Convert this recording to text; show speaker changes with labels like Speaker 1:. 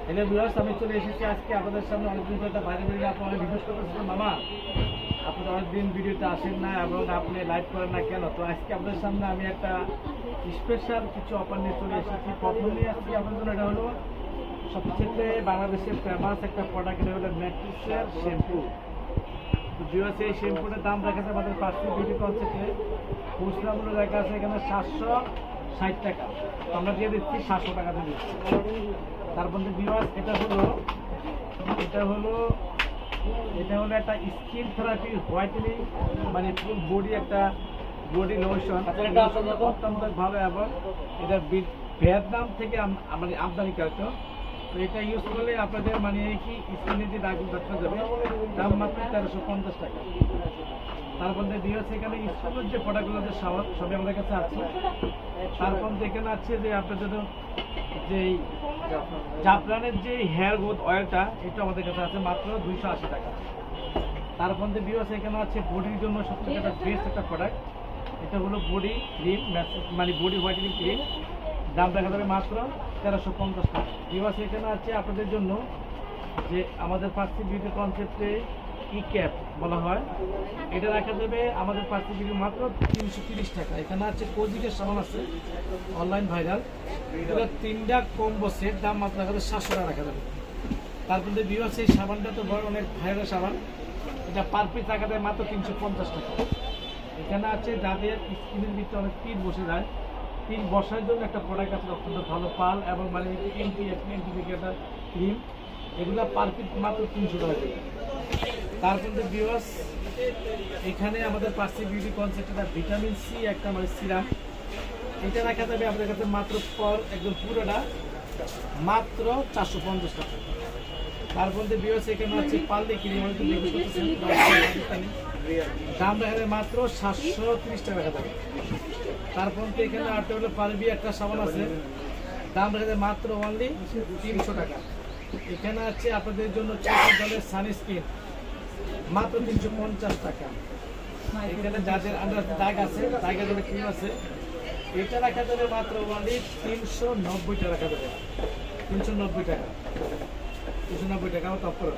Speaker 1: Hello viewers, আমি চলে এসেছি আজকে আপনাদের সামনে। অনেকদিন পর একটা বাইরে বেরিয়ে আপনারা রিকোয়েস্ট করতেছিলেন, মামা আপনি তো অনেকদিন ভিডিওতে আসেন না এবং আপনি লাইভ করেন না কেন। তো আজকে আপনাদের সামনে আমি একটা স্পেশাল কিছু অফার নিয়ে চলে এসেছি। প্রথম নিয়ে আসছি আপনাদের জন্য, এটা হলো সবচেয়ে বাংলাদেশের ফেমাস একটা প্রোডাক্ট, এটা হলো ম্যাট্রিক্সের শ্যাম্পু। তো ভিউয়ার্স, এই শ্যাম্পুটার দাম দেখা আছে আমাদের পার্সি বিউটি কনসেপ্টে খুচরা মূল্য দেখা আছে এখানে 760 টাকা। তো আমরা দিয়ে দিচ্ছি 700 টাকাতে দিচ্ছি। তারপর ভিউয়ার্স, এটা হলো একটা স্কিন থেরাপি হোয়াইটেনিং, মানে ফুল বডি একটা বডি লোশন, অত্যন্ত ভালো এবং এটা ভিয়েতনাম থেকে মানে আমদানিকৃত। তো এটা ইউজ করলে আপনাদের মানে কি স্কিনে যে দাগ দেখা যাবে, দাম মাত্র 1350 টাকা। তারপর ভিউয়ার্স, এখানে স্কিনের যে প্রোডাক্টগুলো যে সবই আমাদের কাছে আছে। তারপর এখানে আছে যে আপনাদের যে জাফরানের যে হেয়ার গ্রোথ অয়েলটা, এটা আমাদের কাছে আছে মাত্র 280 টাকা। তারপর ভিউয়ার্স, এখানে আছে বডির জন্য সবথেকে একটা বেস্ট একটা প্রোডাক্ট, এটা হলো বডি ক্রিম, মানে বডি হোয়াইটেনিং ক্রিম। দাম দেখা যাবে মাত্র 1350 টাকা। ভিউয়ার্স, এখানে আছে আপনাদের জন্য যে আমাদের পার্সি বিউটি কনসেপ্টে ই ক্যাপ বলা হয়, এটা রাখা যাবে আমাদের পার্সি বিউটি মাত্র 330 টাকা। এখানে আছে কোজিকের সাবান আছে অনলাইন ভাইরাল, এটা 3টা কম্বো সেট, দাম মাত্র রাখা যাবে 700 টাকা রাখা যাবে। তারপর ভিউয়ার্স, এই সাবানটা তো বড় অনেক ভাইরাল সাবান, এটা পার পিস রাখা যাবে মাত্র 350 টাকা। এখানে আছে যাদের স্কিনের ভিতরে অনেক পিন বসে যায়, পিন বসার জন্য একটা প্রোডাক্ট আছে অত্যন্ত ভালো, পাল এবং মানে একটা ক্রিম, এগুলো পার পিস মাত্র 300 টাকা দেবে। তারপর ভিউয়ার্স, এখানে আমাদের পার্সি বিউটি কনসেপ্টটা ভিটামিন সি একটা মানে সিরাম, এটা রাখা যাবে আপনাদের কাছে মাত্র একদম পুরোটা মাত্র 450 টাকা। তারপর ভিউয়ার্স, এখানে হচ্ছে পাল্লি ক্রিম, দাম দেখা যাবে মাত্র 730 টাকা রাখা যাবে। তারপর এখানে আরটা হলো পারবি একটা সাবান আছে, দাম দেখা যায় মাত্র অনলি 300 টাকা। এখানে আছে আপনাদের জন্য জলের সানস্ক্রিন মাত্র 350 টাকা। এখানে যাদের আন্ডার দাগ আছে, দাগের জন্য ক্রিম আছে, এটা রাখা যাবে মাত্র অনলি 390 টাকা রাখা যাবে। 390 টাকা, 390 টাকা আমার টপ করো।